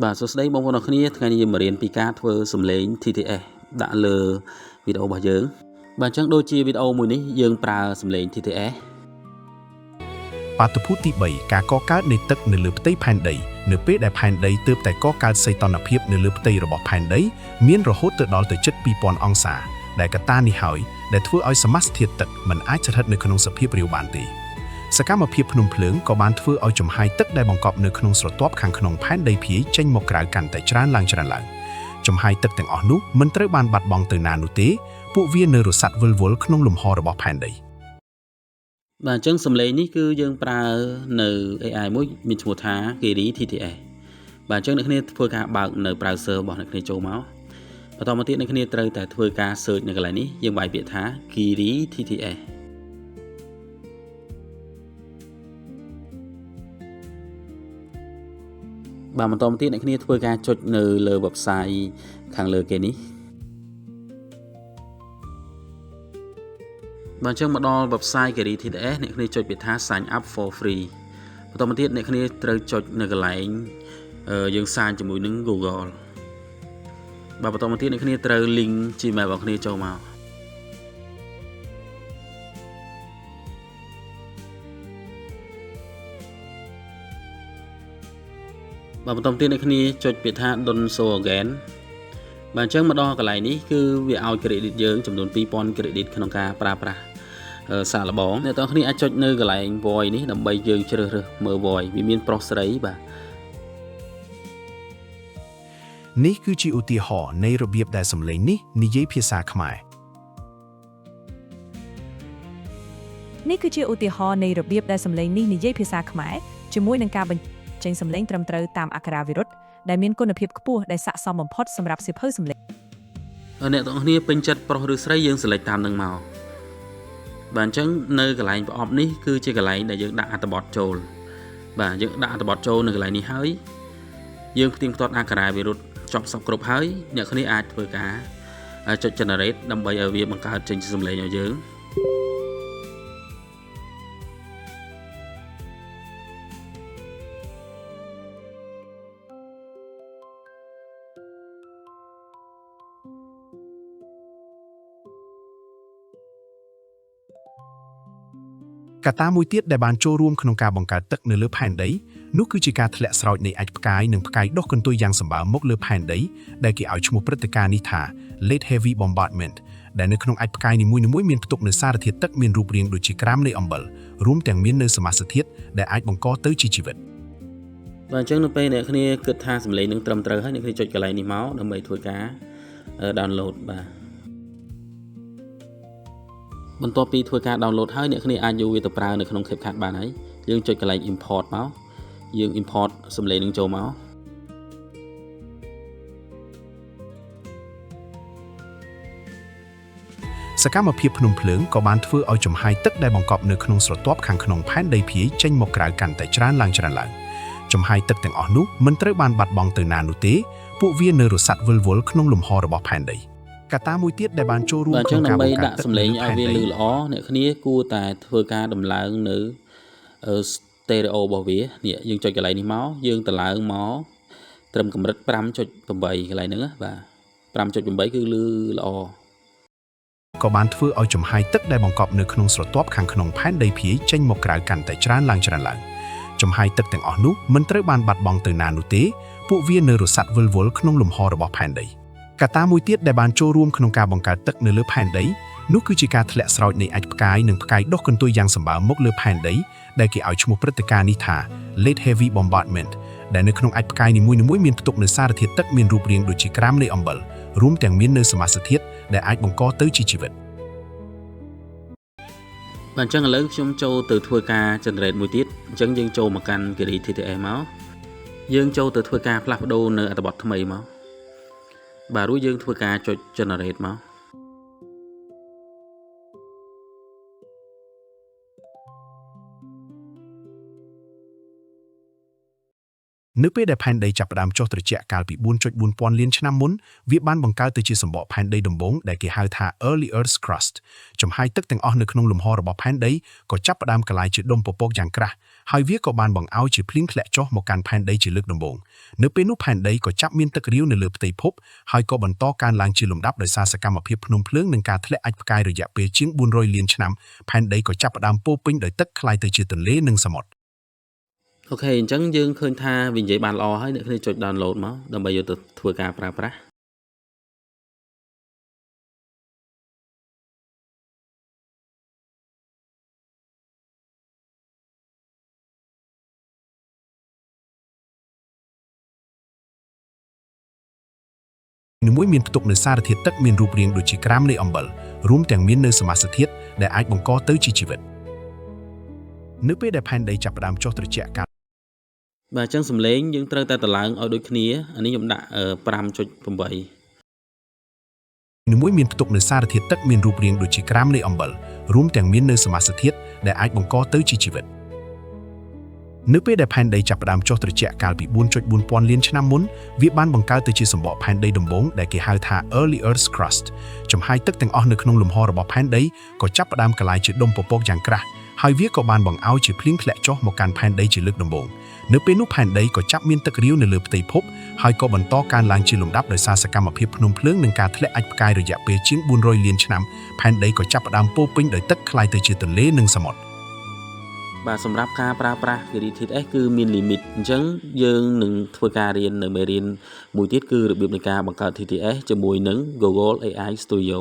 បាទសួស្តីបងប្អូនអរគ្នាថ្ងៃនេះយើងមករៀនពីការធ្វើសំឡេង TTS ដាក់លើវីដេអូរបស់យើងបាទអញ្ចឹងដូចជាវីដេអូមួយនេះយើងប្រើសំឡេង TTS បាតុភូតទី3ការកកើតនៃទឹកនៅលើផ្ទៃផែនដីនៅពេលដែលផែនដីទើបតែកកើតសីតុណ្ហភាពនៅលើផ្ទៃរបស់ផែនដីមានរហូតទៅដល់ទៅជិត 2000 អង្សាដែលកត្តានេះហើយដែលធ្វើឲ្យសមាសធាតុទឹកមិនអាចស្ថិតនៅក្នុងសភាពរាវបានទេសកម្មភាពភ្នំភ្លើងក៏បានធ្វើឲ្យចំហាយទឹកដែលបង្កប់នៅក្នុងស្រទាប់ខាងក្នុងផែនដីភាយចេញមកក្រៅកាន់តែច្រើនឡើងចំហាយទឹកទាំងអស់នោះមិនត្រូវបានបាត់បង់ទៅណានោះទេពួកវានៅរសាត់វិលវល់ក្នុងលំហរបស់ផែនដីបាទអញ្ចឹងសំឡេងនេះគឺយើងប្រើនៅ AI មួយមានឈ្មោះថា Kiri TTS បាទអញ្ចឹងអ្នកគ្នាធ្វើការបើកនៅ browser របស់អ្នកគ្នាចូលមកបន្តមកទៀតអ្នកគ្នាត្រូវតែធ្វើការ search នៅកន្លែងនេះយើងវាយពាក្យថា Kiri TTSបាទបន្តមកទៀតអ្នកគ្នាធ្វើការចុចនៅលើ website ខាងលើគេនេះបាទអញ្ចឹងមកដល់ website Kiri TTS អ្នកគ្នាចុចពាក្យថា sign up for free បន្តមកទៀតអ្នកគ្នាត្រូវចុចនៅកន្លែងយើងសាញជាមួយនឹង Google បាទបន្តមកទៀតអ្នកគ្នាត្រូវ link Gmail របស់គ្នាចូលមកបាទបន្តទៀតអ្នកគ្នាចុចពាក្យថា don't show again បាទអញ្ចឹងមកដល់កន្លែងនេះគឺវាឲ្យ credit យើងចំនួន 2000 credit ក្នុងការប្រើប្រាស់សាកល្បងអ្នកទាំងគ្នាអាចចុចនៅកន្លែង voice នេះដើម្បីយើងជ្រើសរើសមើល voice វាមានប្រុសស្រីបាទនេះគឺជាឧទាហរណ៍នៃរបៀបដែលសំឡេងនេះនិយាយភាសាខ្មែរនេះគឺជាឧទាហរណ៍នៃរបៀបដែលសំឡេងនេះនិយាយភាសាខ្មែរជាមួយនឹងការបញ្ចេញសំឡេងត្រឹមត្រូវតាមអក្ខរាវិរុទ្ធដែលមានគុណភាពខ្ពស់ដែលស័ក្តិសមបំផុតសម្រាប់សៀវភៅសំឡេងអ្នកទាំងគ្នាពេញចិត្តប្រុសឬស្រីយើង select តាមនឹងមកបាទអញ្ចឹងនៅកន្លែងប្រអប់នេះគឺជាកន្លែងដែលយើងដាក់អត្ថបទចូលបាទយើងដាក់អត្ថបទចូលនៅកន្លែងនេះហើយយើងផ្ទៀងផ្ទាត់អក្ខរាវិរុទ្ធចប់សពគ្រប់ហើយអ្នកគ្នាអាចធ្វើការចុច generate ដើម្បីឲ្យវាបង្កើតចេញជាសំឡេងឲ្យយើងកត្តាមួយទៀតដែលបានចូលរួមក្នុងការបង្កើតទឹកនៅលើផែនដីនោះគឺជាការធ្លាក់ស្រោចនៃអាចផ្កាយនិងផ្កាយដុះកន្ទុយយ៉ាងសម្បើមមកលើផែនដីដែលគេឲ្យឈ្មោះព្រឹត្តិការណ៍នេះថា Late Heavy Bombardment ដែលនៅក្នុងអាចផ្កាយនីមួយៗមានផ្ទុកនូវសារធាតុទឹកមានរូបរាងដូចជាក្រាមនៃអំបិលរួមទាំងមាននូវសមាសធាតុដែលអាចបង្កទៅជាជីវិតបាទអញ្ចឹងនៅពេលអ្នកគ្នាគិតថាសំឡេងនឹងត្រឹមត្រូវហើយអ្នកគ្នាចុចកន្លែងនេះមកដើម្បីធ្វើការ download បាទបន្ទាប់ពីធ្វើការ download ហើយអ្នកគ្នាអាចយកវាទៅប្រើនៅក្នុង CapCut បានហើយយើងចុចកន្លែង import មកយើង import សំឡេងនឹងចូលមកសកម្មភាពភ្នំភ្លើងក៏បានធ្វើឲ្យចំហាយទឹកដែលបង្កប់នៅក្នុងស្រទាប់ខាងក្នុងផែនដីភាយចេញមកក្រៅកាន់តែច្រើនឡើងចំហាយទឹកទាំងអស់នោះមិនត្រូវបានបាត់បង់ទៅណានោះទេពួកវានៅរសាត់វិលវល់ក្នុងលំហរបស់ផែនដីកត្តាមួយទៀតដែលបានចូលរួមក្នុងការបង្កើតទឹកសំឡេងឲ្យវាឮល្អអ្នកគ្នាគួរតែធ្វើការដំឡើងនៅ stereo របស់វានេះយើងចុចកន្លែងនេះមកយើងតម្លើងមកត្រឹមកម្រិត 5.8 កន្លែងហ្នឹងបាទ 5.8 គឺឮល្អក៏បានធ្វើឲ្យចំហាយទឹកដែលបង្កប់នៅក្នុងស្រទាប់ខាងក្នុងផែនដីភាយចេញមកក្រៅកាន់តែច្រើនឡើងចំហាយទឹកទាំងអស់នោះមិនត្រូវបានបាត់បង់ទៅណានោះទេពួកវានៅរសាត់វិលវល់ក្នុងលំហរបស់ផែនដីកត្តាមួយទៀតដែលបានចូលរួមក្នុងការបង្កើតទឹកនៅលើផែនដីនោះគឺជាការធ្លាក់ស្រោចនៃអាចផ្កាយនិងផ្កាយដុះកន្ទុយយ៉ាងសម្បើមមកលើផែនដីដែលគេឲ្យឈ្មោះព្រឹត្តិការណ៍នេះថា Late Heavy Bombardment ដែលនៅក្នុងអាចផ្កាយនីមួយៗមានផ្ទុកនូវសារធាតុទឹកមានរូបរាងដូចជាក្រាមនៃអំបិលរួមទាំងមាននូវសមាសធាតុដែលអាចបង្កទៅជាជីវិតបាទអញ្ចឹងឥឡូវខ្ញុំចូលទៅធ្វើការ generate មួយទៀតអញ្ចឹងយើងចូលមកកាន់ Kiri TTS មកយើងចូលទៅធ្វើការផ្លាស់ប្ដូរនៅអត្ថបទថ្មីមកបាទរួចយើងធ្វើការចុច generate មកនៅពេលដែលផែនដីចាប់ផ្ដើមចុះត្រជាក់កាលពី 4.4 ពាន់លានឆ្នាំមុនវាបានបង្កើតទៅជាសម្បកផែនដីដំបូងដែលគេហៅថា Early Earth's Crust ចំហាយទឹកទាំងអស់នៅក្នុងលំហរបស់ផែនដីក៏ចាប់ផ្ដើមកលายជាដុំពពកយ៉ាងក្រាស់ ហើយវាក៏បានបង្អោយជាភ្លៀងធ្លាក់ចុះមកកាន់ផែនដីជាលើកដំបូងនៅពេលនោះផែនដីក៏ចាប់មានទឹករាវនៅលើផ្ទៃភពហើយក៏បន្តកើនឡើងជាលំដាប់ដោយសារសកម្មភាពភ្នំភ្លើងនិងការធ្លាក់អាចផ្កាយរយៈពេលជាង400លានឆ្នាំផែនដីក៏ចាប់ផ្ដើមពោពេញដោយទឹកក្លាយទៅជាទន្លេនិងសមុទ្រ អូខេអញ្ចឹងយើងឃើញថាវានិយាយបានល្អហើយអ្នកគ្នាចុច download មកដើម្បីយកទៅធ្វើការប្រើប្រាស់នីមួយមានផ្ទុកនៅសារធាតុទឹកមានរូបរាងដូចជាក្រាមនៃអំបិលរួមទាំងមាននៅសមាសធាតុដែលអាចបង្កទៅជាជីវិតនៅពេលដែលផែនដីចាប់ផ្ដើមចុះត្រជាក់កាត់ បាទអញ្ចឹងសំឡេងយើងត្រូវតែតម្លើងឲ្យដូចគ្នាអានេះខ្ញុំដាក់ 5.8 នីមួយមានផ្ទុកនៅសារធាតុទឹកមានរូបរាងដូចជាក្រាមនៃអំបិលរួមទាំងមាននៅសមាសធាតុដែលអាចបង្កទៅជាជីវិតនៅពេលដែលផែនដីចាប់ផ្ដើមចុះត្រជាក់កាលពី 4.4 ពាន់លានឆ្នាំមុនវាបានបង្កើតទៅជាសម្បកផែនដីដំបូងដែលគេហៅថា Early Earth's Crust ចំហាយទឹកទាំងអស់នៅក្នុងលំហរបស់ផែនដីក៏ចាប់ផ្ដើមកลายជាដុំពពកយ៉ាងក្រាស់ហើយវាក៏បានបង្អោយជាភ្លៀងធ្លាក់ចុះមកកាន់ផែនដីជាលើកដំបូងនៅពេលនោះផែនដីក៏ចាប់មានទឹករាវនៅលើផ្ទៃភពហើយក៏បន្តកើនឡើងជាលំដាប់ដោយសារសកម្មភាពភ្នំភ្លើងនិងការធ្លាក់អាចផ្កាយរយៈពេលជាង400លានឆ្នាំផែនដីក៏ចាប់ផ្ដើមពោពេញដោយទឹកក្លាយទៅជាទន្លេនិងសមុទ្រ បាទសម្រាប់ការប្រើប្រាស់ TTS គឺមាន limit អញ្ចឹងយើងនឹងធ្វើការរៀននៅមេរៀនមួយទៀតគឺរបៀបនៃការបង្កើត TTS ជាមួយនឹង Google AI Studio